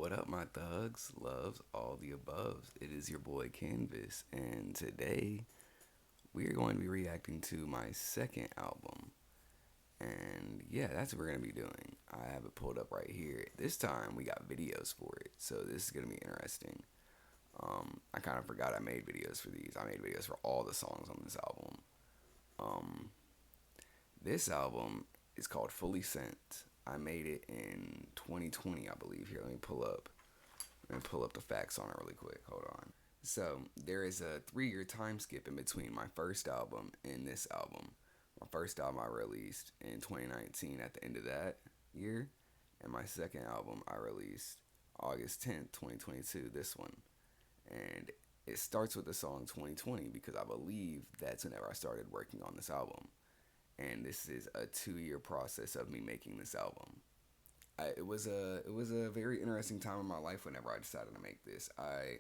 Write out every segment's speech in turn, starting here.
What up, my thugs, loves, all the aboves? It is your boy Canvas, and today we are going to be reacting to my second album. And yeah, that's what we're going to be doing. I have it pulled up right here. This time we got videos for it, so this is going to be interesting. I kind of forgot I made videos for these. I made videos for all the songs on this album. Um, this album is called Fully Sent. I made it in 2020, I believe. Here, let me pull up the facts on it really quick. Hold on. So there is a 3-year time skip in between my first album and this album. My first album I released in 2019 at the end of that year, and my second album I released August 10th, 2022. This one, and it starts with the song 2020 because I believe that's whenever I started working on this album, and this is a 2-year process of me making this album. It was a very interesting time in my life whenever I decided to make this. I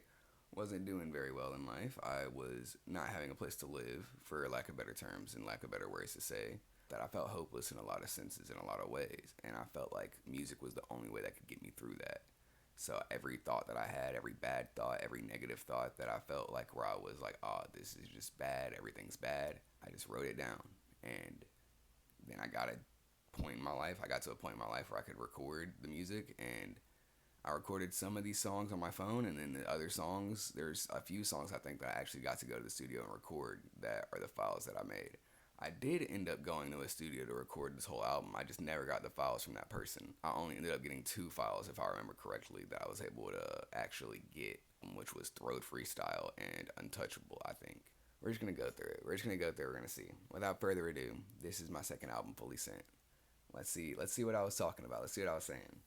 wasn't doing very well in life. I was not having a place to live, for lack of better terms and lack of better words to say. That I felt hopeless in a lot of senses, in a lot of ways, and I felt like music was the only way that could get me through that. So every thought that I had, every bad thought, every negative thought that I felt like where I was like, oh, this is just bad, everything's bad, I just wrote it down. And then I got to a point in my life where I could record the music, and I recorded some of these songs on my phone, and then the other songs, there's a few songs I think that I actually got to go to the studio and record that are the files that I made. I did end up going to a studio to record this whole album. I just never got the files from that person. I only ended up getting 2 files, if I remember correctly, that I was able to actually get, which was Throat Freestyle and Untouchable, I think. We're just going to go through it. We're going to see. Without further ado, this is my second album, Fully Sent. Let's see what I was talking about. Let's see what I was saying.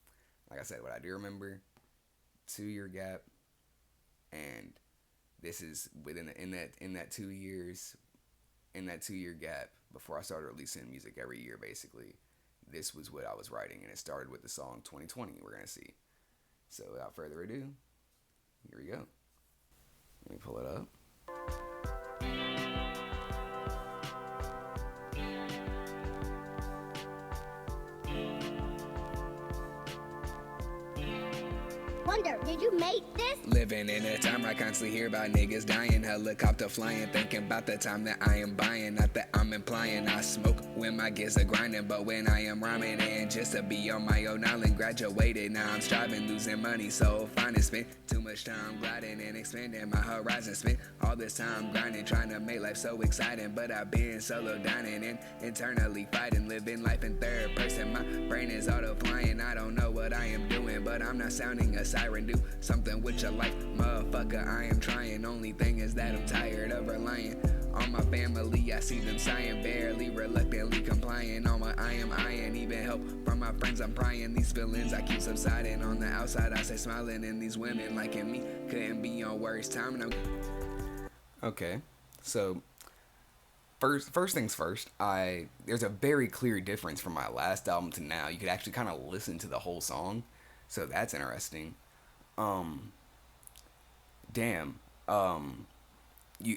Like I said, what I do remember, 2-year gap, and this is in that 2 years, in that 2-year gap before I started releasing music every year, basically. This was what I was writing, and it started with the song 2020. We're gonna see. So without further ado, here we go. Let me pull it up. Wonder, did you make this? Living in a time I constantly hear about niggas dying, helicopter flying, thinking about the time that I am buying. Not that I'm implying I smoke when my gears are grinding, but when I am rhyming, and just to be on my own island. Graduated, now I'm striving, losing money, so fine and spent too much time gliding and expanding my horizon. Spent all this time grinding, trying to make life so exciting, but I've been solo dining and internally fighting, living life in third person. My brain is auto-flying, I don't know what I am doing, but I'm not sounding a siren. Do something with your life, motherfucker, I am trying. Only thing is that I'm tired of relying on my family. I see them sighing, barely, reluctantly complying. On what I am eyeing, even help from my friends I'm prying. These feelings I keep subsiding. On the outside I say smiling, and these women liking me couldn't be on worse time. And Okay, so first things first, there's a very clear difference from my last album to now. You could actually kind of listen to the whole song, so that's interesting. Um, damn.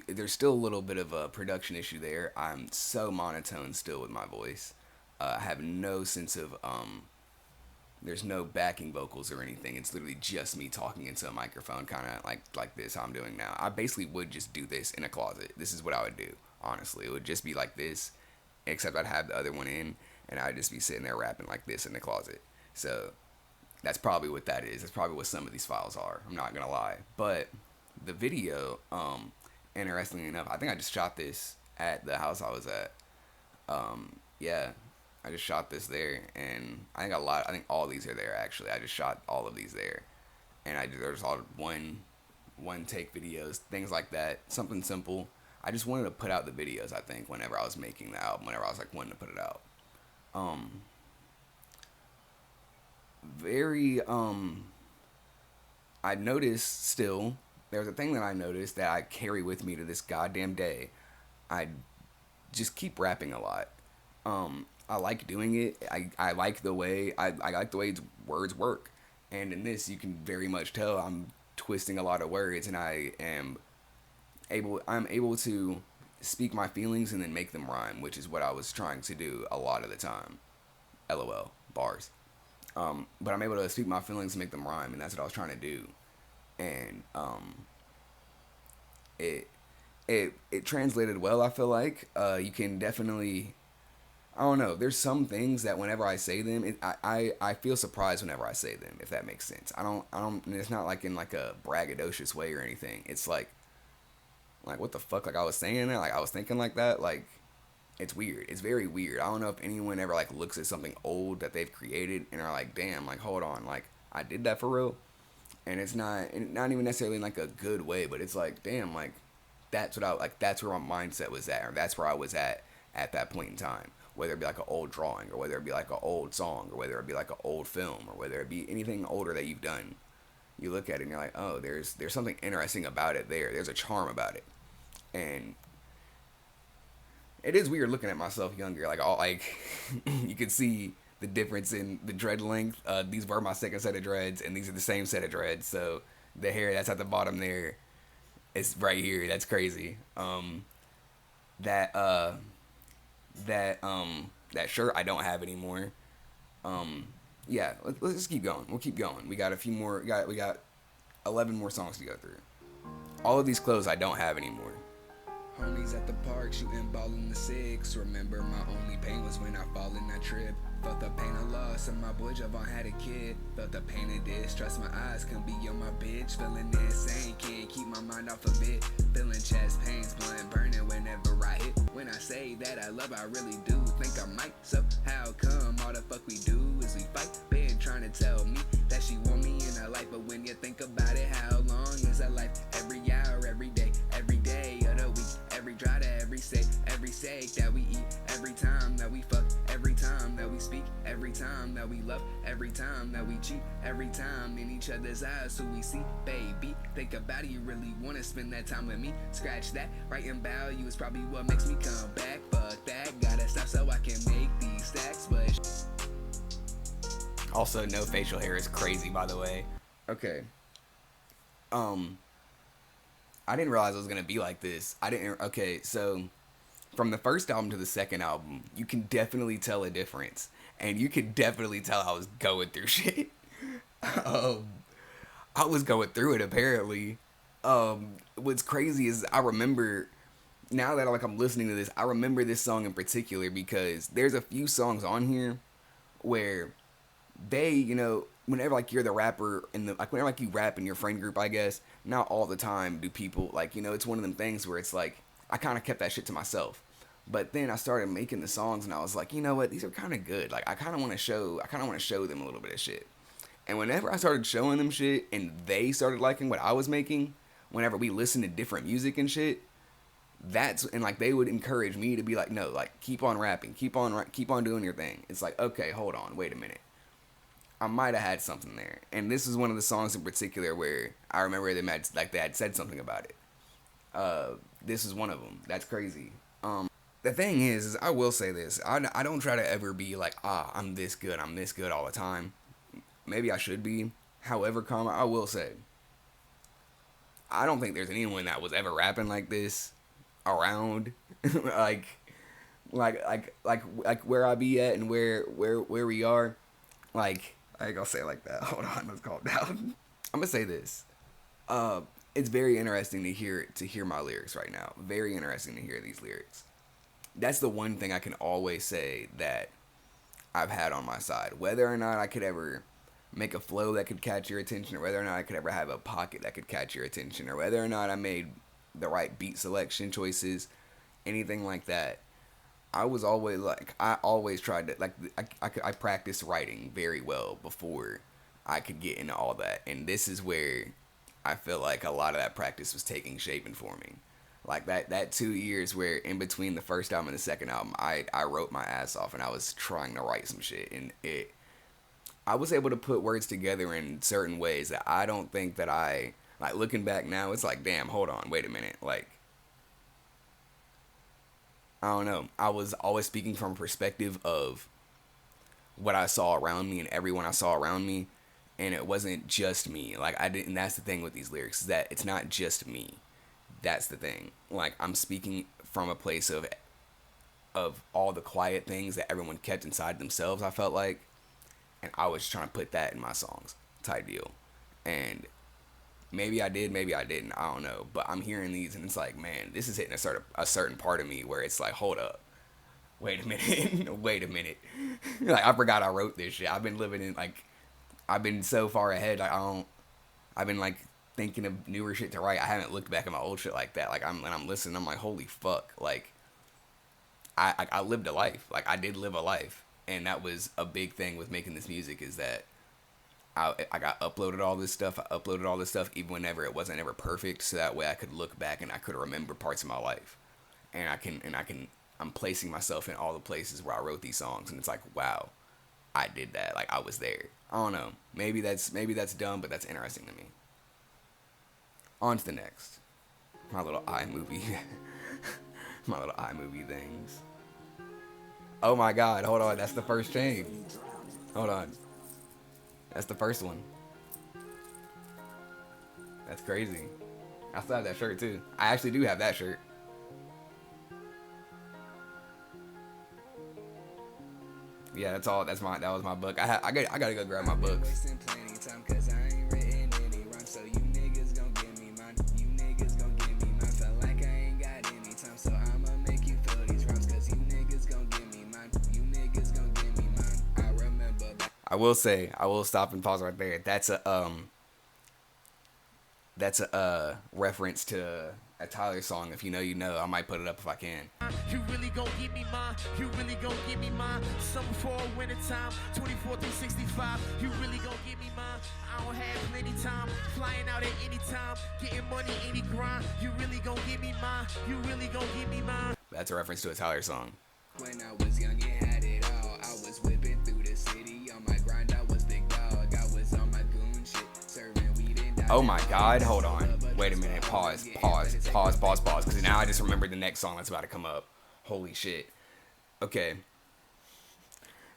There's still a little bit of a production issue there. I'm so monotone still with my voice. I have no sense of there's no backing vocals or anything. It's literally just me talking into a microphone, kind of like this, how I'm doing now. I basically would just do this in a closet. This is what I would do. Honestly, it would just be like this, except I'd have the other one in, and I'd just be sitting there rapping like this in the closet. So that's probably what that is. That's probably what some of these files are. I'm not gonna lie. But the video, interestingly enough, I think I just shot this at the house I was at. Yeah, I just shot this there, and I think all these are there actually. I just shot all of these there, and there's all one take videos, things like that, something simple. I just wanted to put out the videos. I think whenever I was making the album, whenever I was like wanting to put it out. Um, very I noticed still, there's a thing that I noticed that I carry with me to this goddamn day. I just keep rapping a lot. I like doing it. I like the way I like the way words work. And in this you can very much tell I'm twisting a lot of words, and I'm able to speak my feelings and then make them rhyme, which is what I was trying to do a lot of the time. LOL. Bars. But I'm able to speak my feelings and make them rhyme, and that's what I was trying to do. And it it translated well. I feel like you can definitely. I don't know. There's some things that whenever I say them, I feel surprised whenever I say them. If that makes sense. I don't. It's not like in like a braggadocious way or anything. It's like what the fuck? Like I was saying that. Like I was thinking like that. Like it's weird. It's very weird. I don't know if anyone ever like looks at something old that they've created and are like, damn, like hold on, like I did that for real. And it's not even necessarily in like a good way, but it's like, damn, like that's what I like. That's where my mindset was at, or that's where I was at that point in time. Whether it be like an old drawing, or whether it be like an old song, or whether it be like an old film, or whether it be anything older that you've done, you look at it and you're like, oh, there's something interesting about it. There's a charm about it, and it is weird looking at myself younger. Like all like you could see the difference in the dread length. These were my second set of dreads, and these are the same set of dreads. So the hair that's at the bottom there, it's right here. That's crazy. That that shirt I don't have anymore. Yeah, let's just keep going. We'll keep going. We got a few more. We got 11 more songs to go through. All of these clothes I don't have anymore. Homies at the park shooting ball in the six. Remember my only pain was when I fall in that trip. Felt the pain of loss and my boy Javon had a kid. Felt the pain of this, trust my eyes can be on my bitch. Feeling insane, can't keep my mind off of it. Feeling chest pains, blunt burning whenever I hit. When I say that I love, I really do think I might. So how come all the fuck we do is we fight? Been trying to tell me that she want me in her life, but when you think about it, how long is her life? Every hour, every day of the week. Every dry to every steak that we eat, every time that we fuck, every time that we speak, every time that we love, every time that we cheat, every time in each other's eyes who we see, baby. Think about it, you really wanna spend that time with me? Scratch that, writing value is probably what makes me come back. Fuck that, gotta stop so I can make these stacks, but also no facial hair is crazy, by the way. Okay. I didn't realize it was gonna be like this. Okay, so from the first album to the second album, you can definitely tell a difference, and you can definitely tell I was going through shit. I was going through it apparently. What's crazy is I remember now that I'm listening to this, I remember this song in particular because there's a few songs on here where they, whenever like you're the rapper in the whenever like you rap in your friend group, I guess not all the time do people like it's one of them things where it's like I kind of kept that shit to myself, but then I started making the songs and I was like, you know what, these are kind of good. Like I kind of want to show them a little bit of shit. And whenever I started showing them shit and they started liking what I was making, whenever we listened to different music and shit, and like they would encourage me to be like, no, like keep on rapping, keep on doing your thing. It's like, okay, hold on, wait a minute. I might have had something there. And this is one of the songs in particular where I remember they had said something about it. This is one of them. That's crazy. The thing is I will say this. I don't try to ever be like, I'm this good all the time. Maybe I should be. However, I will say, I don't think there's anyone that was ever rapping like this around. like where I be at and where we are. Like, I ain't gonna say it like that. Hold on, let's calm down. I'm gonna say this. It's very interesting to hear my lyrics right now. Very interesting to hear these lyrics. That's the one thing I can always say that I've had on my side. Whether or not I could ever make a flow that could catch your attention, or whether or not I could ever have a pocket that could catch your attention, or whether or not I made the right beat selection choices, anything like that. I always tried to, I practiced writing very well before I could get into all that. And this is where I feel like a lot of that practice was taking shape for me. Like that 2 years where in between the first album and the second album, I wrote my ass off and I was trying to write some shit. And I was able to put words together in certain ways that I don't think that like looking back now, it's like, damn, hold on, wait a minute. Like, I don't know. I was always speaking from a perspective of what I saw around me and everyone I saw around me, and it wasn't just me. Like I didn't. That's the thing with these lyrics, is that it's not just me. That's the thing. Like I'm speaking from a place of all the quiet things that everyone kept inside themselves, I felt like, and I was trying to put that in my songs, type deal. And maybe I did, maybe I didn't, I don't know. But I'm hearing these and it's like, man, this is hitting a certain part of me where it's like, hold up, wait a minute, wait a minute. Like, I forgot I wrote this shit. I've been living in, like, I've been so far ahead, like, I've been, like, thinking of newer shit to write. I haven't looked back at my old shit like that. Like, when I'm listening, I'm like, holy fuck. Like, I lived a life. Like, I did live a life. And that was a big thing with making this music, is that I got uploaded all this stuff. I uploaded all this stuff even whenever it wasn't ever perfect, so that way I could look back and I could remember parts of my life. And I'm placing myself in all the places where I wrote these songs, and it's like, wow, I did that. Like, I was there. I don't know. Maybe that's dumb, but that's interesting to me. On to the next. My little iMovie. My little iMovie things. Oh my god, hold on. That's the first change. Hold on. That's the first one. That's crazy. I still have that shirt too. I actually do have that shirt. Yeah, that's all. That was my book. I gotta go grab my books. I will say, I will stop and pause right there. That's a reference to a Tyler song. If you know, you know. I might put it up if I can. You really gon' give me mine. You really gon' give me mine. Summer, fall, winter time, 24 through 65. You really gon' give me mine. I don't have plenty time. Flying out at any time. Getting money, any grind. You really gon' give me mine. You really gon' give me mine. That's a reference to a Tyler song. When I was young and had it all, I was whipping through the city. On my grind, I was big dog. I was on my goon shit, serving weed and oh my god, hold on. Wait a minute. Pause. Because now I just remembered the next song that's about to come up. Holy shit. Okay.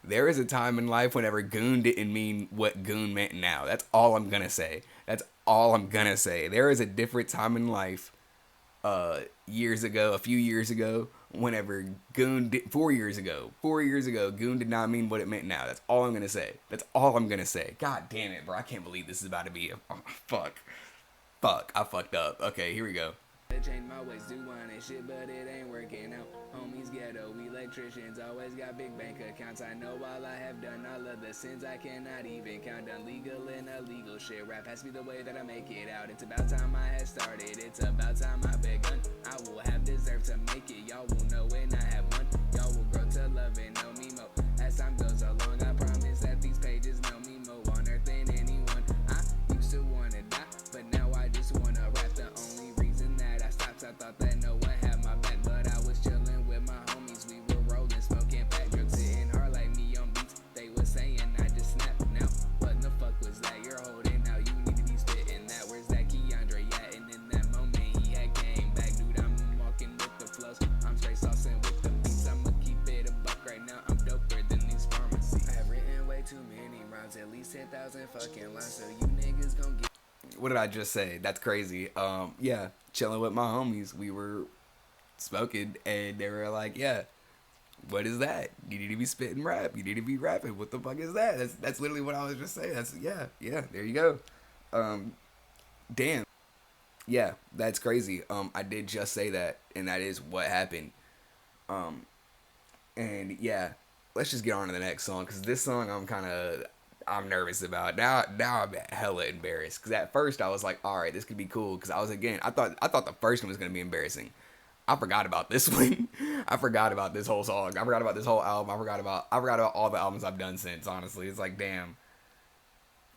There is a time in life whenever goon didn't mean what goon meant now. That's all I'm gonna say. That's all I'm gonna say. There is a different time in life, years ago, a few years ago, whenever goon did, 4 years ago, goon did not mean what it meant now. That's all I'm gonna say. That's all I'm gonna say. God damn it, bro. I can't believe this is about to be fuck, I fucked up. Okay, here we go. I changed my ways, do one and shit, but it ain't working out. Homies ghetto, electricians, always got big bank accounts. I know all I have done, all of the sins I cannot even count. Done legal and illegal shit. Rap has to be the way that I make it out. It's about time I had started. It's about time I begun. I will have deserved to make it. Y'all will know when I have won. Y'all will grow to love and know me more. As time goes along, I promise that these pages know me more on earth than anyone. I used to wanna die, but now I just wanna rap. The only reason that I stopped, I thought that no one had my back, but I was chilling with my homies. We were rolling, smoking fat drugs, sitting hard like me on beats. They was saying I just snapped. Now what the fuck was that you're holding out? You need to be spitting that. Where's that Keandre at? And in that moment he had came back. Dude, I'm walking with the flows. I'm straight saucing with the beats. I'ma keep it a buck right now. I'm doper than these pharmacies. I have written way too many rhymes, at least 10,000 fucking lines. So you niggas gon' get. What did I just say? That's crazy. Yeah, chilling with my homies. We were smoking, and they were like, "Yeah, what is that? You need to be spitting rap. You need to be rapping. What the fuck is that?" That's literally what I was just saying. That's yeah. There you go. Damn. Yeah, that's crazy. I did just say that, and that is what happened. And yeah, let's just get on to the next song, because this song I'm nervous about. Now I'm hella embarrassed, because at first I was like, all right, this could be cool, because I thought the first one was going to be embarrassing. I forgot about this one. I forgot about this whole song. I forgot about this whole album. I forgot about all the albums I've done since, honestly. It's like, damn.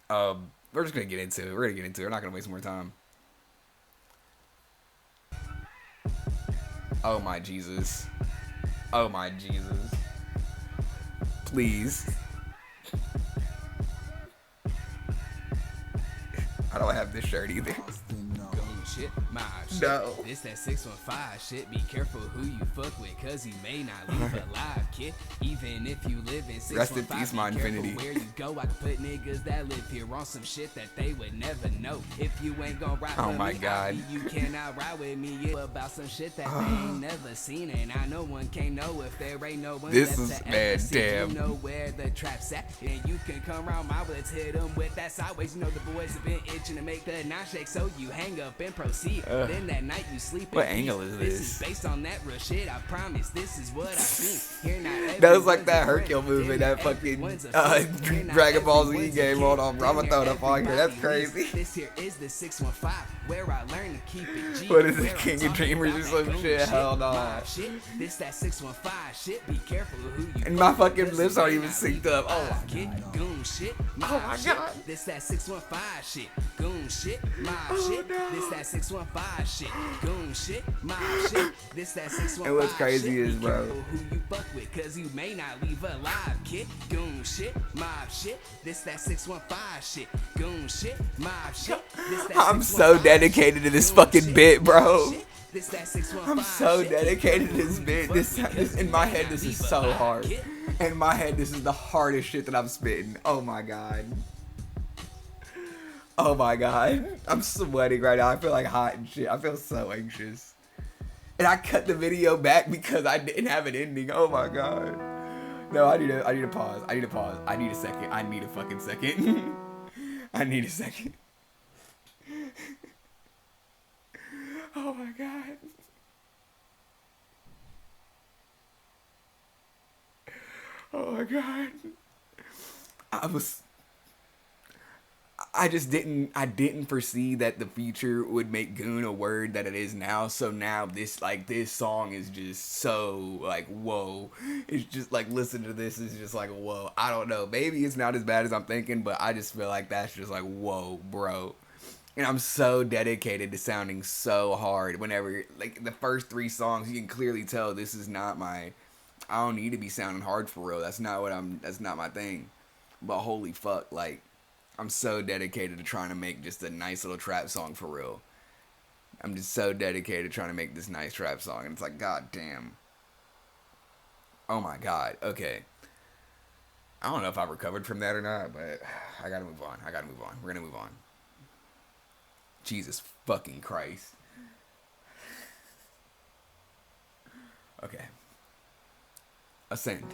We're just going to get into it. We're not going to waste more time. Oh my Jesus. Please. I don't have this shirt either. shit, mob shit. No. This that 615 shit. Be careful who you fuck with, cause you may not leave alive, kid. Even if you live in 615, Rest in peace, my be careful infinity. where you go. I can put niggas that live here on some shit that they would never know. If you ain't gon' ride Oh with my me, God. you cannot ride with me. Yeah, about some shit that they ain't never seen, and I know one can't know if there ain't no one. This that's is, to man, ever see. damn. You know where the trap's at, and you can come round my woods, hit them with that sideways. You know the boys have been itching to make the nine shake, so you hang up and proceed. Then that night you sleep. What in angle peace. is This this? is based on that real shit. I promise. This is what I've seen. Here not That was like that everyone's a Hercule friend. movie, Here that not fucking everyone's a friend. Here not Dragon Ball Z everyone's a game. kid. Hold on, bro. I'ma Here throw it up on here. That's everybody crazy. leaves. This here is the 615, where I learned to keep it G. What is it, Where I'm King of talking Dreamers or about some that goon shit? Hell no. mob shit. This that 615 shit. Be careful who you And my fuck with, fucking cause lips you aren't may even not synced leave up. Oh alive, my kid. Goon shit. Oh mob my shit. God. This that 615 shit. Goon shit. Mob Oh, shit. no. This that 615 shit. Goon shit. Mob shit. This that 615 And what's crazy shit. is, Be bro, careful who you fuck with, cause you may not leave alive, kid. Goon shit. Mob shit. This that 615 shit. Goon shit. Mob shit. This that I'm so 615 dedicated to this shit. fucking Goon bit, shit. bro. Shit. This that 615 I'm so shit. dedicated to Be this careful bit. who This, you fuck this with, in my cause you head, may this not is leave so alive, hard. kid. In my head, this is the hardest shit that I'm spitting. Oh my god. Oh my god. I'm sweating right now. I feel like hot and shit. I feel so anxious. And I cut the video back because I didn't have an ending. Oh my god. No, I need to pause. I need to pause. I need a second. I need a fucking second. I need a second. Oh my god. Oh my god. I didn't foresee that the future would make goon a word that it is now. So now this song is just so like, whoa. It's just like, listen to this, it's just like, whoa. I don't know. Maybe it's not as bad as I'm thinking, but I just feel like that's just like, whoa, bro. And I'm so dedicated to sounding so hard whenever, like, the first 3 songs, you can clearly tell this is not my, I don't need to be sounding hard for real. That's not my thing. But holy fuck, like, I'm so dedicated to trying to make just a nice little trap song for real. I'm just so dedicated to trying to make this nice trap song. And it's like, god damn. Oh my god. Okay. I don't know if I've recovered from that or not, but I gotta move on. We're gonna move on. Jesus fucking Christ. Okay. Ascend.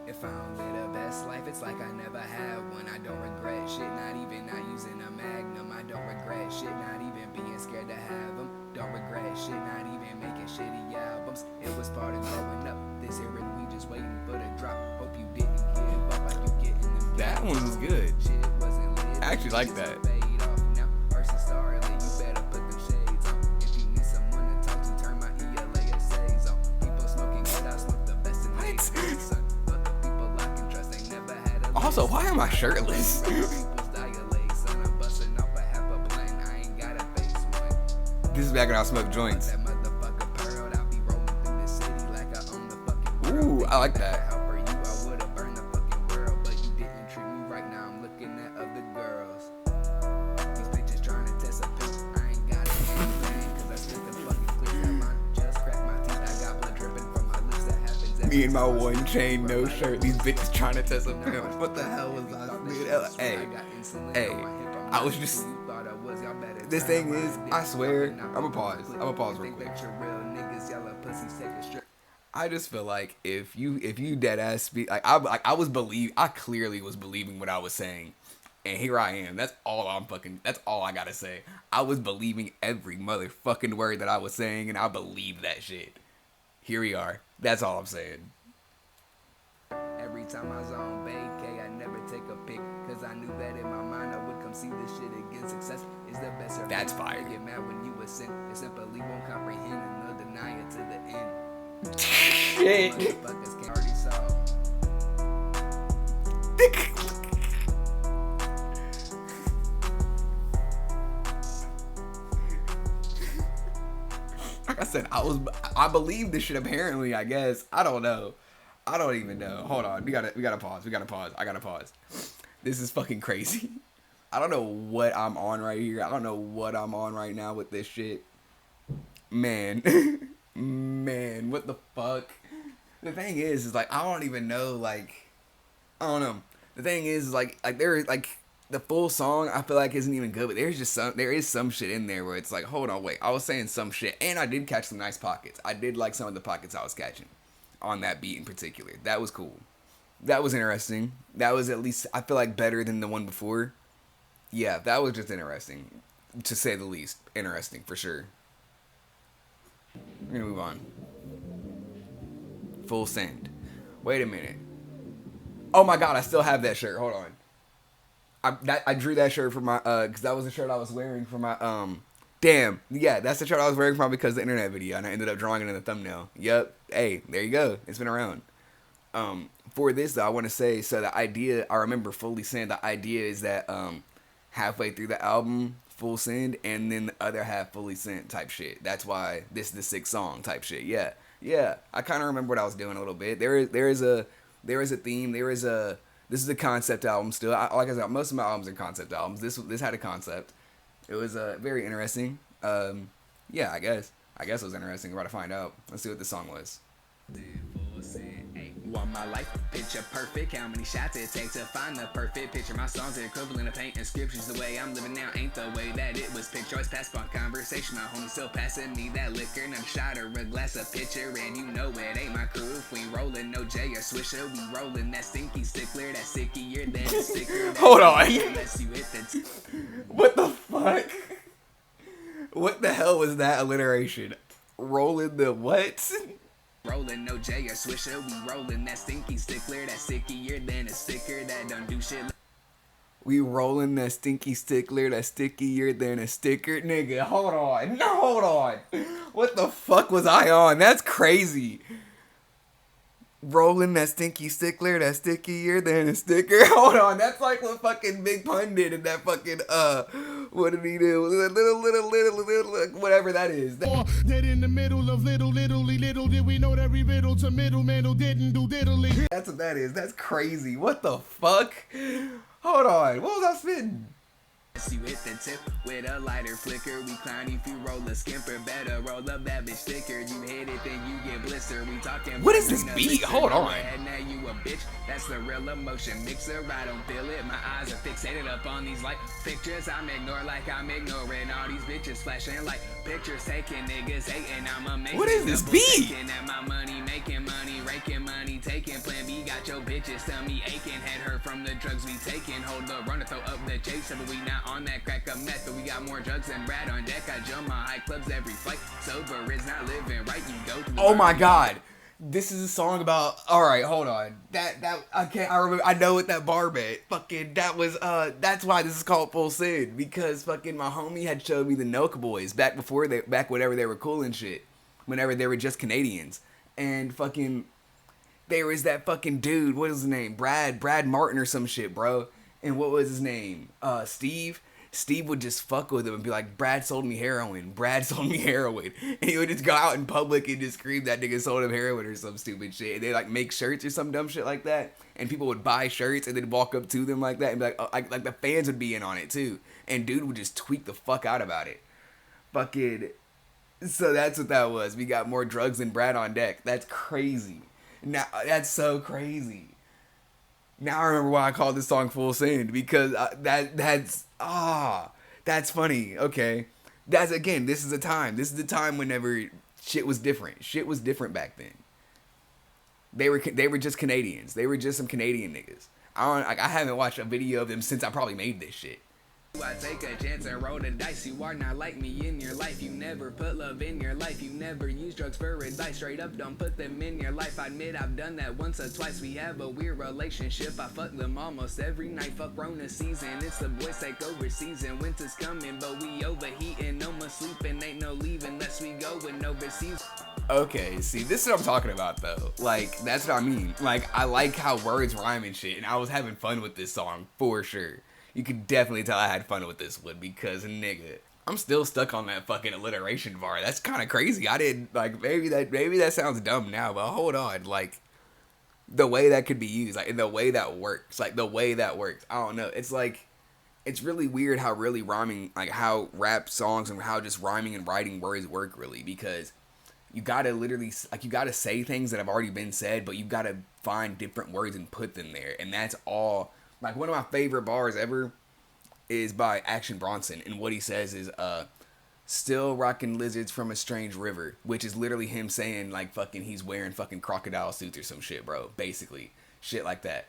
If I don't live the best life, it's like I never had one. I don't regret shit, not even not using a magnum. I don't regret shit, not even being scared to have them. Don't regret shit, not even making shitty albums. It was part of growing up. This era, we just waiting for the drop. Hope you didn't give up like you getting them. That one was good. Shit wasn't lit. I actually like that. Paid off now. Versus Starlet, you better put them shades on. If you need someone to talk to, turn my ELA essays on. People smoking good, I smoke the best in the son. But the people I can trust ain't never had a Also, why am I shirtless? This is back when I smoked joints. Ooh, I like that. Me and my one chain, no shirt. These bitches trying to test a film. What the hell was I? Hey, I was just. This thing is, I swear, I'ma pause real quick. I just feel like if you dead ass speak, I clearly was believing what I was saying, and here I am. That's all I gotta say. I was believing every motherfucking word that I was saying, and I believed that shit. Here we are. That's all I'm saying. Every time I was on vacay, I never take a pic, cause I knew that in my mind I would come see this shit again. Success is the best. That's fire. They get mad when you ascend. They simply won't comprehend and they'll deny it to the end. Shit. Motherfuckers can't already solve. Like I said, I believe this shit apparently, I guess. I don't know. I don't even know. Hold on. We gotta pause. I gotta pause. This is fucking crazy. I don't know what I'm on right here. I don't know what I'm on right now with this shit. Man. Man, what the fuck? The thing is like, I don't even know, like, I don't know. The thing is like there, like, the full song I feel like isn't even good, but there is some shit in there where it's like, hold on, wait, I was saying some shit, and I did catch some nice pockets. I did like some of the pockets I was catching on that beat in particular. That was cool. That was interesting. That was at least, I feel like, better than the one before. Yeah, that was just interesting, to say the least. Interesting, for sure. We're gonna move on. Full Send. Wait a minute. Oh my god, I still have that shirt. Hold on. I drew that shirt for my, because that was the shirt I was wearing for my, damn. Yeah, that's the shirt I was wearing for because of the internet video, and I ended up drawing it in the thumbnail. Yep. Hey, there you go. It's been around. For this, though, I want to say, so the idea, I remember fully saying the idea is that, halfway through the album, full send, and then the other half fully sent type shit. That's why this is the 6th song type shit. Yeah. I kind of remember what I was doing a little bit. There is a theme. This is a concept album still. Like I said, most of my albums are concept albums. This had a concept. It was very interesting. Yeah, I guess it was interesting. We're about to find out. Let's see what this song was. Want my life picture perfect? How many shots it takes to find the perfect picture? My songs are equivalent of painting scriptures. The way I'm living now ain't the way that it was pictured. Always past on conversation. My homie still passing me that liquor. And I'm shot or a glass of pitcher. And you know it ain't my crew. If we rollin' no J or Swisher, we rollin' that stinky stickler. That stickier than a sticker. Hold on. Unless you hit the What the fuck? What the hell was that alliteration? Rolling the what? Rollin' no J or Swisher, we rollin' that stinky stickler, that stickier than a sticker that don't do shit. We rollin' that stinky stickler, that stickier than a sticker. Nigga, hold on. No, hold on. What the fuck was I on? That's crazy. Rolling that stinky stickler, that stickier than a sticker. Hold on, that's like what fucking Big Pun did in that fucking, what did he do? Little, whatever that is. That in the middle of little did we know that we riddle to middleman who didn't do diddly. That's what that is. That's crazy. What the fuck? Hold on, what was I spitting? You hit the tip with a lighter flicker. We clown if you roll a skimper. Better roll up that bitch thicker. You hit it, then you get blister. We talking. What is this beat? Hold on. Now you a bitch. That's the real emotion mixer. I don't feel it. My eyes are fixated up on these like pictures. I'm ignored like I'm ignoring all these bitches flashing like pictures. Taking niggas hating. I'm amazing. What is this beat? At my money, making money, raking money, taking plan B. Got your bitches tell me aching. Had her from the drugs we taking. Hold up, run to throw up the chaser, but we not on that crack of meth, but we got more drugs than Brad on deck. I jump my high clubs every flight. Sober is not living right. You go through the Oh my god. This is a song about, alright, hold on. I remember, I know what that bar meant. Fucking, that was, that's why this is called Full Send. Because fucking my homie had showed me the Noka Boys back whenever they were cool and shit. Whenever they were just Canadians. And fucking, there was that fucking dude, what is his name? Brad Martin or some shit, bro. And what was his name? Steve. Steve would just fuck with him and be like, Brad sold me heroin. Brad sold me heroin. And he would just go out in public and just scream that nigga sold him heroin or some stupid shit. And they'd like make shirts or some dumb shit like that. And people would buy shirts and then walk up to them like that and be like, oh, like the fans would be in on it too. And dude would just tweak the fuck out about it. Fucking. So that's what that was. We got more drugs than Brad on deck. That's crazy. Now, that's so crazy. Now I remember why I called this song Full Send, because that's funny. Okay. This is the time whenever shit was different. Shit was different back then. They were just Canadians. They were just some Canadian niggas. I haven't watched a video of them since I probably made this shit. I take a chance and roll the dice. You are not like me in your life. You never put love in your life. You never use drugs for advice. Straight up, don't put them in your life. I admit I've done that once or twice. We have a weird relationship. I fuck them almost every night. Fuck Rona season. It's the boys take over season. Winter's coming, but we overheating. No more sleeping. Ain't no leaving unless we going overseas. Okay, see, this is what I'm talking about, though. Like, that's what I mean. Like, I like how words rhyme and shit, and I was having fun with this song, for sure. You could definitely tell I had fun with this one, because, nigga, I'm still stuck on that fucking alliteration bar. That's kind of crazy. I didn't, like, maybe that sounds dumb now, but hold on. Like, the way that could be used, like, in the way that works, like, the way that works. I don't know. It's like, it's really weird how really rhyming, like, how rap songs and how just rhyming and writing words work, really, because you gotta literally, like, you gotta say things that have already been said, but you gotta find different words and put them there, and that's all. Like, one of my favorite bars ever is by Action Bronson, and what he says is, still rocking lizards from a strange river, which is literally him saying, like, fucking, he's wearing fucking crocodile suits or some shit, bro. Basically. Shit like that.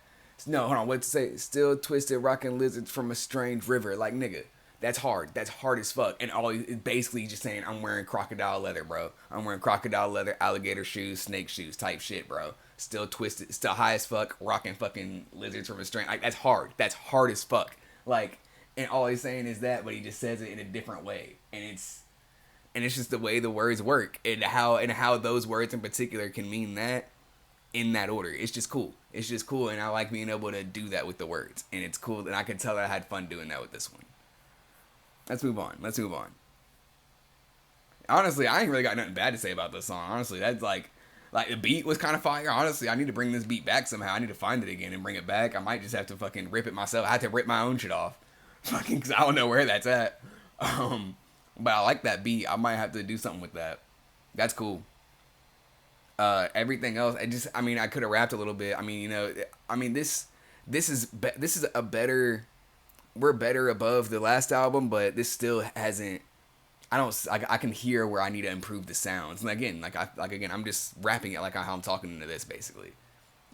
No, hold on, what's it say? Still twisted rocking lizards from a strange river. Like, nigga, that's hard. That's hard as fuck. And all he's basically just saying, I'm wearing crocodile leather, bro. I'm wearing crocodile leather, alligator shoes, snake shoes type shit, bro. Still twisted, still high as fuck, rocking fucking lizards from a strange. Like, that's hard. That's hard as fuck. Like, and all he's saying is that, but he just says it in a different way. And it's just the way the words work, and how those words in particular can mean that in that order. It's just cool. It's just cool, and I like being able to do that with the words, and it's cool, and I can tell that I had fun doing that with this one. Let's move on. Honestly, I ain't really got nothing bad to say about this song. Honestly, that's like the beat was kind of fire. Honestly, I need to bring this beat back somehow. I need to find it again and bring it back. I might just have to fucking rip it myself. I have to rip my own shit off, fucking, because I don't know where that's at. But I like that beat. I might have to do something with that. That's cool. Everything else, I could have rapped a little bit. This is a better. We're better above the last album, but this still hasn't. I can hear where I need to improve the sounds. And again, I'm just rapping it like how I'm talking into this, basically.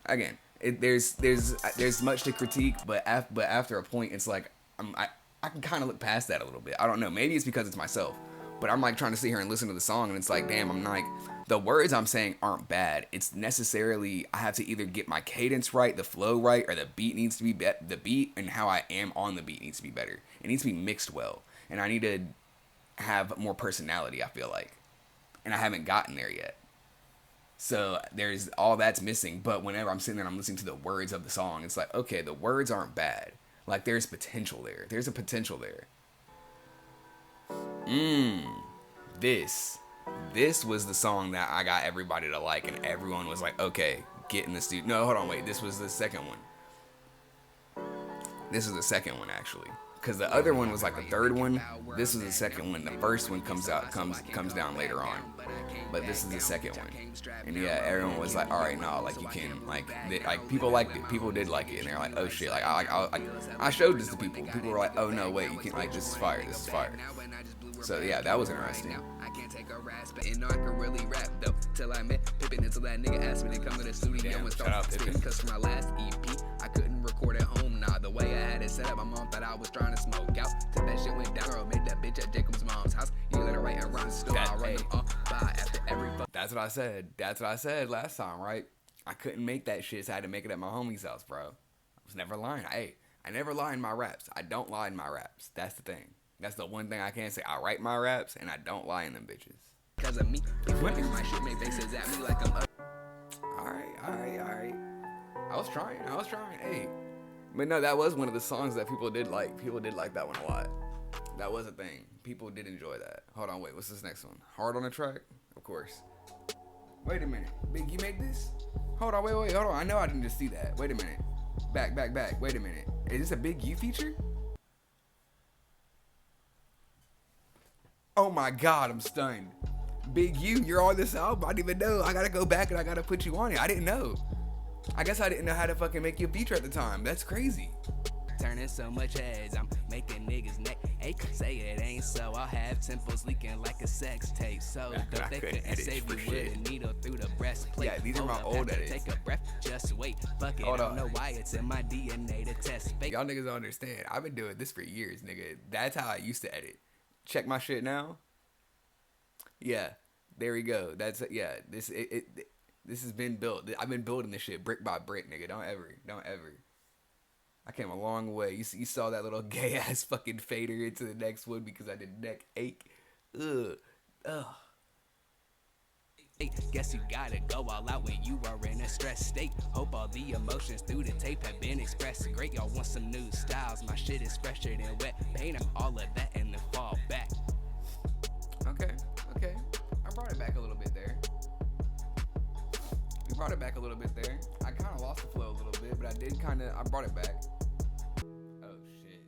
Again, there's much to critique, but after a point, it's like I can kind of look past that a little bit. I don't know. Maybe it's because it's myself. But I'm like trying to sit here and listen to the song, and it's like, damn, I'm like, the words I'm saying aren't bad. It's necessarily, I have to either get my cadence right, the flow right, or the beat needs to be the beat and how I am on the beat needs to be better. It needs to be mixed well. And I need to have more personality, I feel like. And I haven't gotten there yet. So there's all that's missing. But whenever I'm sitting there and I'm listening to the words of the song, it's like, okay, the words aren't bad. Like, there's potential there. There's a potential there. This was the song that I got everybody to like, and everyone was like, okay, get in the studio. No, hold on, wait. This was the second one. This is the second one, actually. Because the other one was like the third one. This is the second one. The first one comes down later on. But this is the second one. And yeah, everyone was like, all right, no, like, you can, like people liked it. People did like it. And they're like, oh shit. Like, I showed this to people. People were like, oh no, wait, you can't, like, this is fire. This is fire. So yeah, that was interesting. I can't take a rasp, and know I can really rap though. Till I met Pippin, until that nigga asked me to come to the studio and start spitting. Cause for my last EP, I couldn't record at home. Nah, the way I had it set up, my mom thought I was trying to smoke out. Till that shit went down, girl, made that bitch at Jacob's mom's house. You let her write and run the store, I'll run them all by after every fuck. That's what I said. That's what I said last time, right? I couldn't make that shit, so I had to make it at my homie's house, bro. I was never lying. I never lie in my raps. I don't lie in my raps. That's the thing. That's the one thing I can't say. I write my raps, and I don't lie in them bitches. Cause of me, my shit make faces at me like I'm up. Alright. I was trying. Hey. But no, that was one of the songs that people did like. People did like that one a lot. That was a thing. People did enjoy that. Hold on, wait. What's this next one? Hard on the Track? Of course. Wait a minute. Big, you make this? Hold on, wait. Hold on. I know I didn't just see that. Wait a minute. Back. Wait a minute. Is this a Big U feature? Oh my God, I'm stunned. Big U, you're on this album? I didn't even know. I gotta go back and I gotta put you on it. I didn't know. I guess I didn't know how to fucking make you a feature at the time. That's crazy. Turning so much heads, I'm making niggas neck ache. Say it ain't so. I'll have temples leaking like a sex tape. So dope they couldn't save you with a needle through the breastplate. Yeah, these are my old edits. Take a breath, just wait. Fuck it, I don't know why it's in my DNA to test fake. Y'all niggas don't understand. I've been doing this for years, nigga. That's how I used to edit. Check my shit now. Yeah, there we go. That's yeah. This has been built. I've been building this shit brick by brick, nigga. Don't ever. I came a long way. You saw that little gay ass fucking fader into the next one because I did neck ache. Ugh. Hey, guess you gotta go all out when you are in a stress state. Hope all the emotions through the tape have been expressed. Great, y'all want some new styles. My shit is fresher than wet paint. I'm all of that and then fall back. Okay. I brought it back a little bit there. brought it back a little bit there. I kind of lost the flow a little bit, but I brought it back. Oh shit.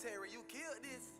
Terry, you killed this.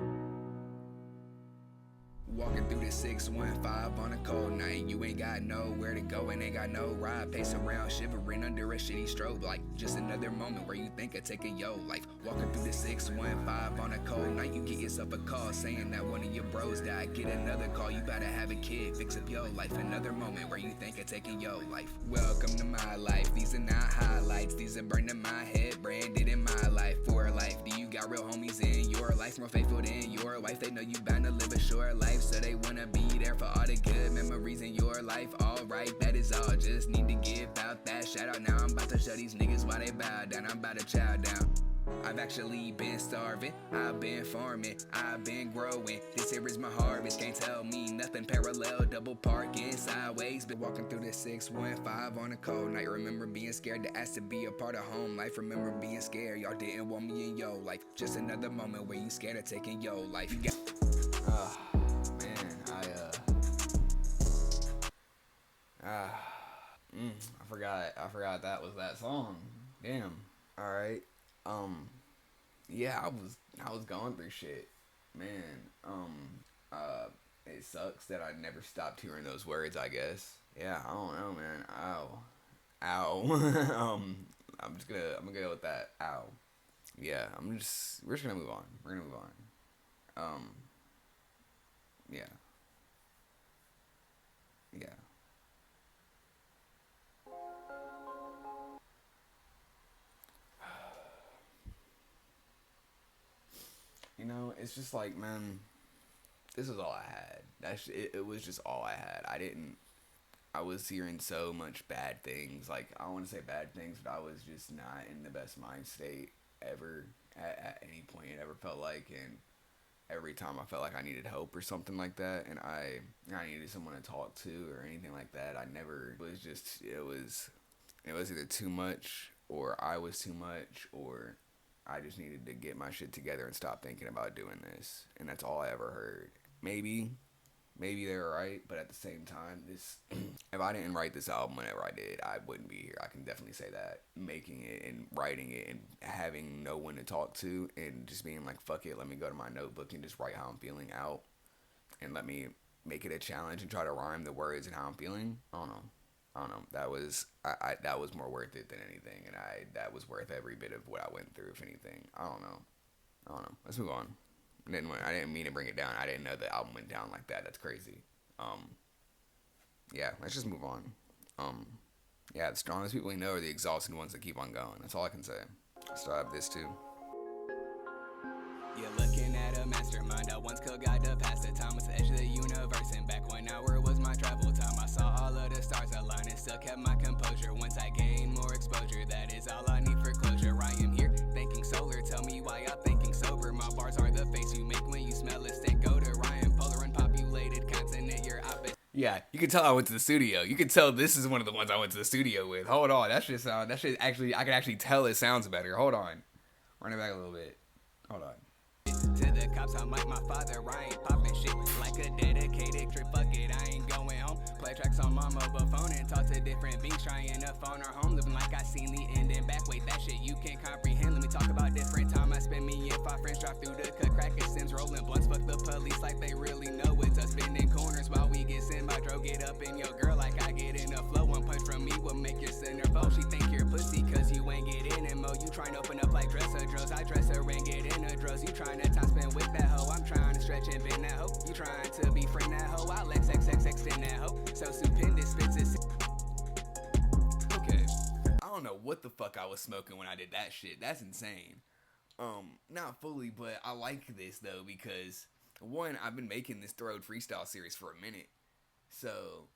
Walking through the 615 on a cold night. You ain't got nowhere to go and ain't got no ride. Pace around, shivering under a shitty strobe light. Just another moment where you think of taking your life. Walking through the 615 on a cold night. You get yourself a call saying that one of your bros died. Get another call, you better have a kid. Fix up your life. Another moment where you think of taking your life. Welcome to my life. These are not highlights. These are burned in my head, branded in my life. For life, do you got real homies in your life? More faithful than your wife. They know you bound to live a short life, so they wanna be there for all the good memories in your life. Alright, that is all. Just need to give out that shout out. Now I'm about to show these niggas why they bow down. I'm about to chow down. I've actually been starving, I've been farming, I've been growing. This here is my harvest, can't tell me nothing. Parallel, double parking, sideways. Been walking through the 615 on a cold night. Remember being scared to ask to be a part of home life. Remember being scared, y'all didn't want me in your life. Just another moment where you scared of taking your life. You got Man, I forgot that was that song. Damn. All right. Yeah, I was going through shit, man. It sucks that I never stopped hearing those words, I guess. Yeah, I don't know, man. Ow. I'm gonna go with that. Ow. Yeah, we're just gonna move on. We're gonna move on. Yeah. Yeah. You know, it's just like, man, this is all I had. It was just all I had. I was hearing so much bad things. Like, I don't want to say bad things, but I was just not in the best mind state ever at any point it ever felt like. And every time I felt like I needed help or something like that, and I needed someone to talk to or anything like that, it was either too much or I was too much or I just needed to get my shit together and stop thinking about doing this. And that's all I ever heard. Maybe they were right, but at the same time, if I didn't write this album whenever I did, I wouldn't be here. I can definitely say that. Making it and writing it and having no one to talk to and just being like, fuck it, let me go to my notebook and just write how I'm feeling out and let me make it a challenge and try to rhyme the words and how I'm feeling. I don't know. That was more worth it than anything, and that was worth every bit of what I went through, if anything. I don't know. Let's move on. I didn't mean to bring it down. I didn't know the album went down like that. That's crazy. Yeah, let's just move on. Yeah, the strongest people we know are the exhausted ones that keep on going. That's all I can say. So I have this too. You're looking at a mastermind. I once could guide the past the time with the edge of the universe. And back when hour was my travel time, I saw all of the stars align and still kept my composure. Once I gained more exposure, that is all I need for closure. I am here thinking solar. Tell me why I'm thinking sober. My bars are the face you make when you smell a steak odor. Ryan, polar unpopulated continent. You're opposite. Yeah, you can tell I went to the studio. You can tell this is one of the ones I went to the studio with. Hold on, that shit actually, I can actually tell it sounds better. Hold on. Run it back a little bit. Hold on. To the cops, I'm like my father. I ain't popping shit like a dedicated trip. Fuck it, I ain't going home. Play tracks on my mobile phone and talk to different beats. Trying to phone her home, living like I seen the end and back. Wait, that shit you can't comprehend. Let me talk about different time I spend. Me and 5 friends drive through the cut, cracking sims, rolling blunts. Fuck the police like they really know it's us. Spinning corners while we get sent by dro. Get up in your girl like I get in a flow. One punch from me will make your center foe. She think you're pussy cause you ain't get in and mo. You trying to open up like dresser dros. I dress her and get in her dros. You trying to time spend with that hoe. I'm trying to stretch and bend that hoe. You trying to befriend that hoe. I'll XXX extend that hoe. So stupendous spits is. Okay. I don't know what the fuck I was smoking when I did that shit. That's insane. Not fully, but I like this though because one, I've been making this Throwed freestyle series for a minute. So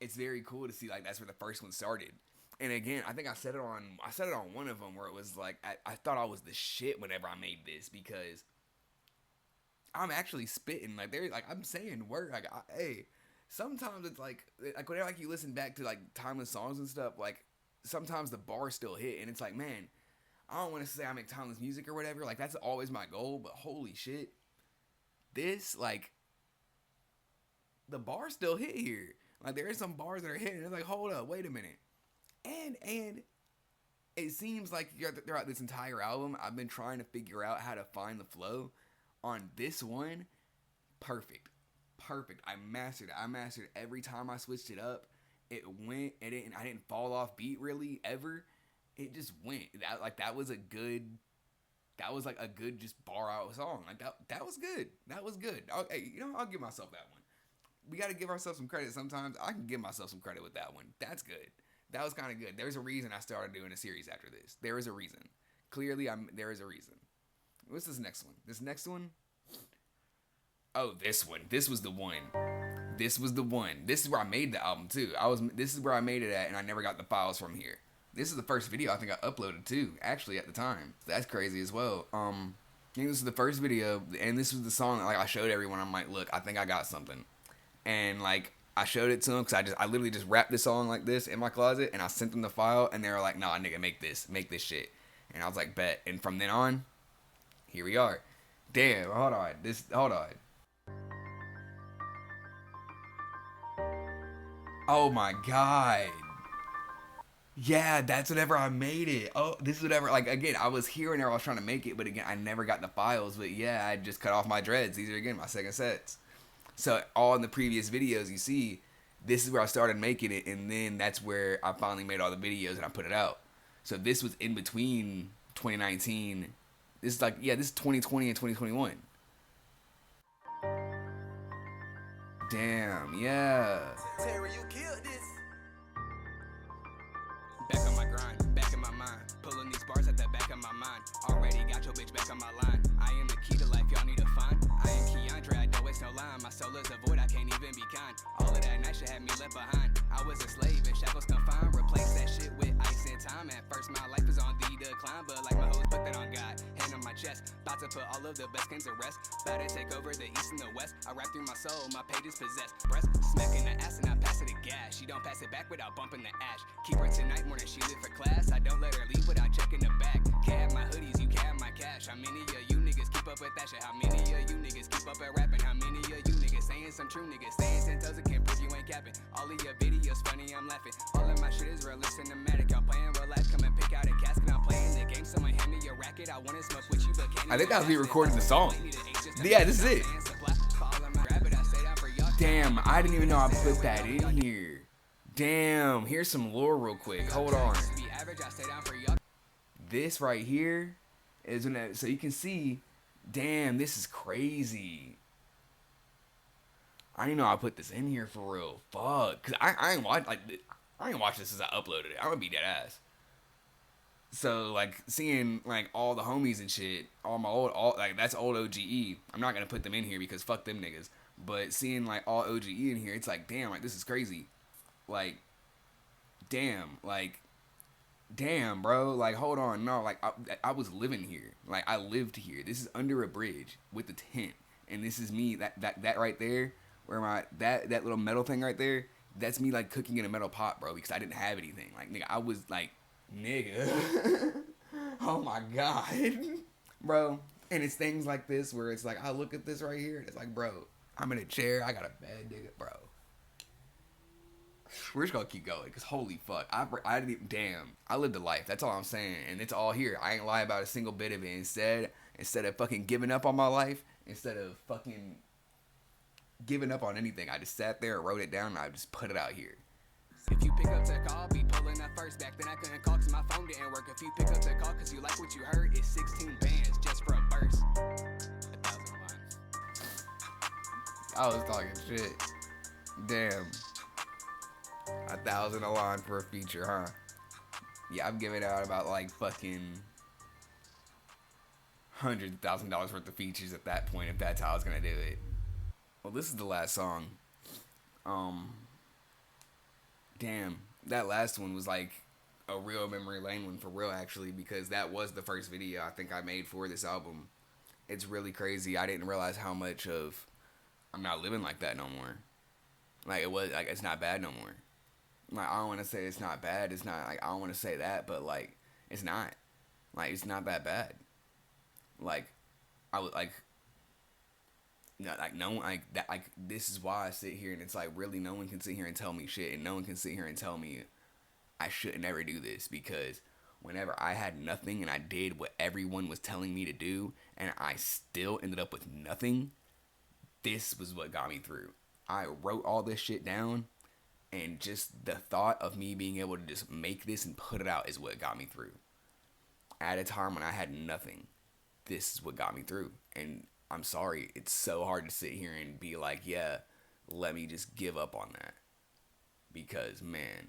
it's very cool to see like that's where the first one started. And again, I think I said it on one of them where it was like I thought I was the shit whenever I made this because I'm actually spitting like I'm saying word like hey, sometimes it's like whenever like you listen back to like timeless songs and stuff, like sometimes the bars still hit and it's like, man, I don't want to say I make timeless music or whatever. Like, that's always my goal, but holy shit. This, like, the bars still hit here. Like, there are some bars that are hitting. It's like, hold up, wait a minute. And it seems like throughout this entire album, I've been trying to figure out how to find the flow. On this one, perfect. I mastered it. I mastered it. Every time I switched it up, it went. I didn't fall off beat really ever. It just went. That was a good just bar out song. Like that was good. That was good. Hey, I'll give myself that one. We got to give ourselves some credit sometimes. I can give myself some credit with that one. That's good. That was kind of good. There's a reason I started doing a series after this. There is a reason. Clearly, there is a reason. What's this next one? This next one? Oh, this one. This was the one. This was the one. This is where I made the album too. This is where I made it at, and I never got the files from here. This is the first video I think I uploaded too, actually, at the time. That's crazy as well. I think this is the first video, and this was the song like I showed everyone. I'm like, look, I think I got something. And like I showed it to them because I literally just wrapped this song like this in my closet, and I sent them the file, and they were like, nah, nigga, make this shit. And I was like, bet. And from then on, here we are. Damn, hold on. Oh my god. Yeah, that's whenever I made it. Oh, this is whatever, like, again, I was here and I was trying to make it, but again, I never got the files, but yeah, I just cut off my dreads. These are, again, my second sets. So, all in the previous videos, you see, this is where I started making it, and then that's where I finally made all the videos and I put it out. So, this was in between 2019. This is like, yeah, this is 2020 and 2021. Damn, yeah. Terry, you killed this. Back on my grind, back in my mind. Pulling these bars at the back of my mind. Already got your bitch back on my line. I am the key to life, y'all need to find. I am Keandre, I know it's no line. My soul is a void, I can't even be kind. All of that night shit had me left behind. I was a slave and shackles confined. Replace that shit with ice and time. At first my life is on the decline, but like my hoes put that on God. Hand on my chest, about to put all of the best kings to rest. About to take over the east and the west. I rap through my soul, my pages possessed. Breast smacking the ass and I pass it to gas. She don't pass it back without bumping the ash. Keep her tonight morning, she live for class. I don't let her leave without checking the back. Can't have my hoodies, you can't have my cash. How many of you niggas keep up with that shit? How many of you niggas keep up at rapping? How many of you niggas saying some true niggas? Saying 10 toes, I can't prove you ain't capping. All of your videos funny, I'm laughing. All of my shit is real and cinematic. I'm playing real life, come and pick out a casket. I'm playing the game, someone hand me a racket. I wanna smoke with you, but can't. I think that was me recording the song. Yeah, this is it. Damn, I didn't even know I put that in here. Damn, here's some lore real quick. Hold on. This right here is when that, so you can see, damn, this is crazy. I didn't know I put this in here for real. Fuck, cause I ain't watched this since I uploaded it. I'm gonna be dead ass. So like seeing like all the homies and shit, that's old OGE. I'm not gonna put them in here because fuck them niggas. But seeing like all OGE in here, it's like damn, like this is crazy. Like, damn, bro. Like, hold on, no, like I was living here. Like I lived here. This is under a bridge with a tent, and this is me. That right there, where that little metal thing right there. That's me like cooking in a metal pot, bro. Because I didn't have anything. Like nigga, I was like. Nigga. Oh my god. Bro. And it's things like this where it's like, I look at this right here and it's like, bro, I'm in a chair. I got a bed, nigga, bro. We're just gonna keep going because holy fuck. I didn't even, damn. I lived a life. That's all I'm saying. And it's all here. I ain't lie about a single bit of it. Instead of fucking giving up on my life, instead of fucking giving up on anything, I just sat there and wrote it down and I just put it out here. If you pick up the call, be pulling up first. Back then I couldn't call cause my phone didn't work. If you pick up the call cause you like what you heard, it's 16 bands just for a verse. 1,000 lines. I was talking shit. Damn. 1,000 a line for a feature, huh? Yeah, I'm giving out about like fucking $100,000 worth of features at that point if that's how I was gonna do it. Well, this is the last song. Damn, that last one was like a real memory lane one for real actually, because that was the first video I think I made for this album. It's really crazy. I didn't realize how much of I'm not living like that no more. Like it was like it's not bad no more. Like I don't want to say it's not bad. It's not like I don't want to say that, but like it's not. Like, it's not that bad. Like, I would like, like no one like that. Like, this is why I sit here and it's like, really, no one can sit here and tell me shit, and no one can sit here and tell me I should never do this, because whenever I had nothing and I did what everyone was telling me to do and I still ended up with nothing, this was what got me through. I wrote all this shit down, and just the thought of me being able to just make this and put it out is what got me through. At a time when I had nothing, this is what got me through. And I'm sorry, it's so hard to sit here and be like, yeah, let me just give up on that. Because, man,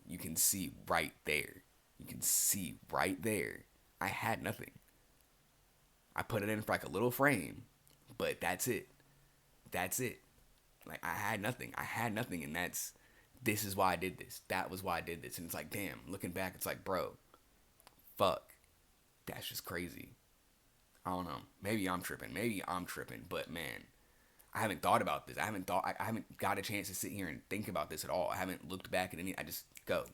you can see right there. You can see right there. I had nothing. I put it in for like a little frame, but that's it. That's it. Like, I had nothing, and this is why I did this. That was why I did this. And it's like, damn, looking back, it's like, bro, fuck. That's just crazy. I don't know. Maybe I'm tripping, but man, I haven't thought about this. I haven't got a chance to sit here and think about this at all. I haven't looked back at any. I just go.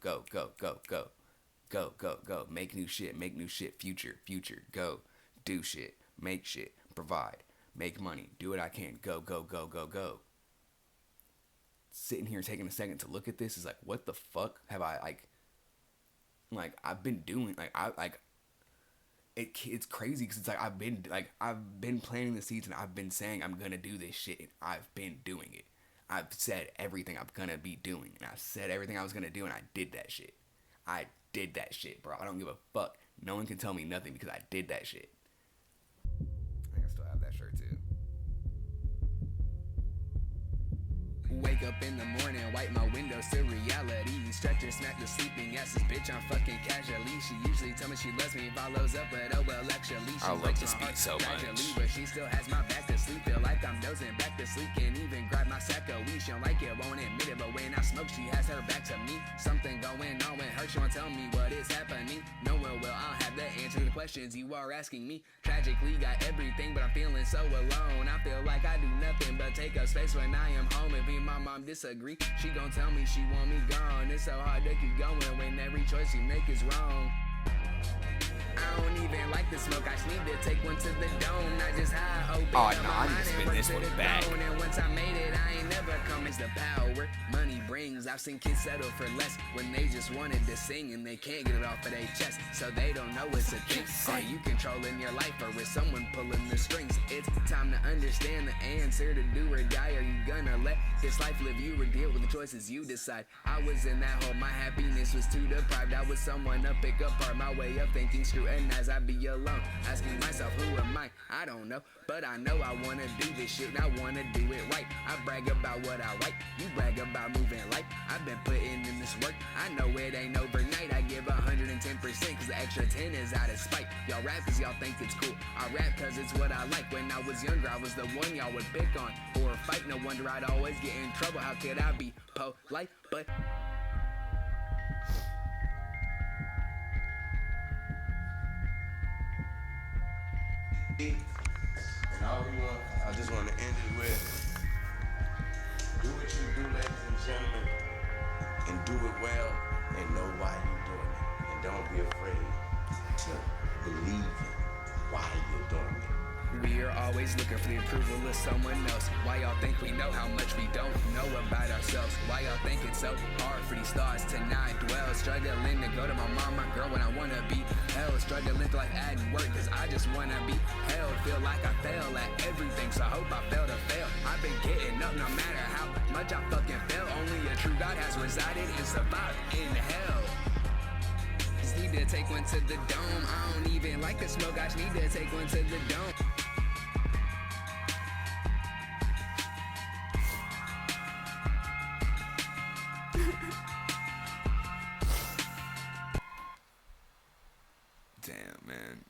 Make new shit, future, go. Do shit, make shit, provide, make money, do what I can, go. Sitting here taking a second to look at this is like, what the fuck have I, like I've been doing, it's crazy, because it's like I've been planting the seeds, and I've been saying I'm gonna do this shit, and I've been doing it. I've said everything I'm gonna be doing, and I said everything I was gonna do, and I did that shit. I did that shit, bro. I don't give a fuck. No one can tell me nothing, because I did that shit. I think I still have that shirt too. Wake up in the morning, wipe my windows to reality. Stretch her, smack the sleeping asses, bitch, I'm fucking casually. She usually tell me she loves me, follows up, but oh well, actually she I love breaks this my beat heart so gradually, much. but she still has my back to sleep. Feel like I'm dozing back to sleep, can't even grab my sack of weed. She don't like it, won't admit it, but when I smoke, she has her back to me. Something going on with her, she won't tell me what is happening. No one will, I'll have the answer to the questions you are asking me. Tragically got everything, but I'm feeling so alone. I feel like I do nothing but take up space when I am home. If me and my mom disagree, she gon' tell me she want me gone. It's so hard to keep going when every choice you make is wrong. I don't even like the smoke, I just need to take one to the dome. Not just high, open Oh, up no, my I'm mind just and spin work this to one the back. bone. And once I made it, I ain't never come. It's the power money brings. I've seen kids settle for less when they just wanted to sing and they can't get it off of their chest, so they don't know it's a thing. Are you controlling your life, or is someone pulling the strings? It's time to understand the answer to do or die. Are you gonna let this life live you, or deal with the choices you decide? I was in that hole, my happiness was too deprived. I was someone to pick apart my way of thinking, scrutinize. I'd be alone, asking myself, who am I? I don't know, but I know I wanna do this shit, and I wanna do it right. I brag about what I write, you brag about moving light. I've been putting in this work, I know it ain't overnight. I give 110%, cause the extra 10 is out of spite. Y'all rap cause y'all think it's cool, I rap cause it's what I like. When I was younger, I was the one y'all would pick on or fight. No wonder I'd always get in trouble. How could I be polite? But and I just want to end it with, do what you do, ladies and gentlemen, and do it well, and know why you're doing it. And don't be afraid to believe in why you're doing it. we are always looking for the approval of someone else. Why y'all think we know how much we don't know about ourselves? Why y'all think it's so hard for these thoughts to not dwell? Struggling to go to my mom, my girl, when I wanna be held. Struggling to life adding work, cause I just wanna be held. Feel like I fail at everything, so I hope I fail to fail. I've been getting up no matter how much I fucking fail. Only a true God has resided and survived in hell. Just need to take one to the dome. I don't even like the smoke, I just need to take one to the dome. Damn, man.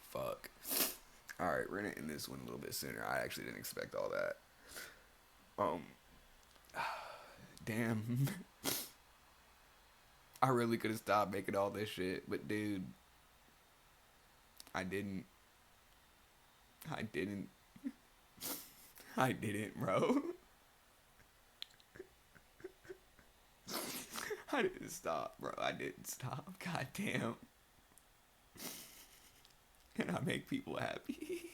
Fuck. Alright, we're gonna end this one a little bit sooner. I actually didn't expect all that. Damn. I really could have stopped making all this shit, but dude, I didn't, bro. I didn't stop, bro. I didn't stop. God damn. And I make people happy.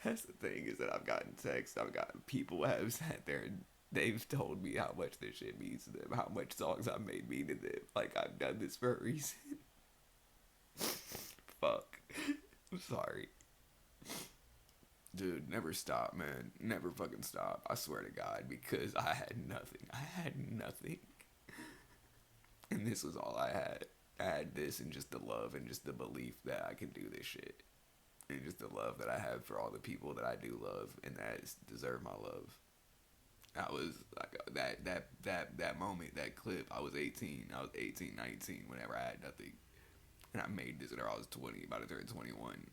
That's the thing, is that I've gotten texts, I've gotten people have sat there and they've told me how much this shit means to them, how much songs I've made mean to them. Like, I've done this for a reason. Fuck. I'm sorry. Dude, never stop, man. Never fucking stop. I swear to God, because I had nothing. I had nothing. And this was all I had. I had this and just the love and just the belief that I can do this shit. And just the love that I have for all the people that I do love and that deserve my love. I was like, that moment, that clip, I was 18, 19, whenever I had nothing. And I made this whenever I was 20, about to turn 21.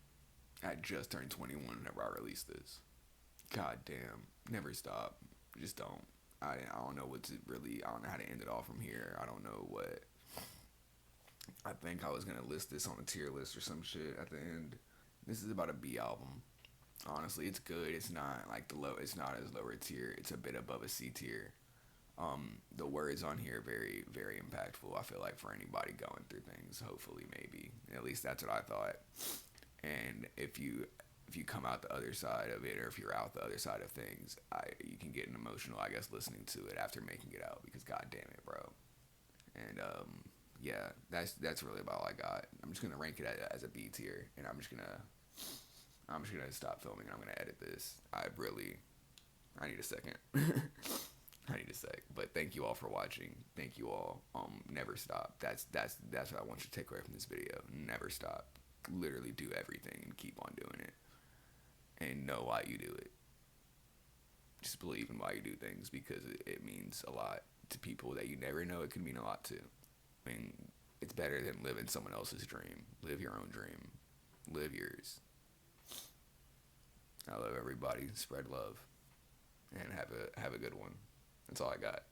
I had just turned 21 whenever I released this. God damn. Never stop. Just don't. I don't know what to really, I don't know how to end it off from here. I don't know what. I think I was going to list this on a tier list or some shit at the end. This is about a B album. Honestly, it's good. It's not like it's not as lower tier. It's a bit above a C tier. The words on here are very, very impactful. I feel like for anybody going through things, hopefully, maybe. At least that's what I thought. And if you come out the other side of it, or if you're out the other side of things, you can get emotional, I guess, listening to it after making it out, because god damn it, bro. And yeah, that's really about all I got. I'm just gonna rank it as a B tier, and I'm just gonna stop filming and I'm gonna edit this. I need a second. I need a sec. But thank you all for watching. Thank you all. Never stop. That's what I want you to take away from this video. Never stop. Literally do everything and keep on doing it. And know why you do it. Just believe in why you do things, because it means a lot to people that you never know it can mean a lot to. I mean, it's better than living someone else's dream. Live your own dream. Live yours. I love everybody. Spread love. And have a good one. That's all I got.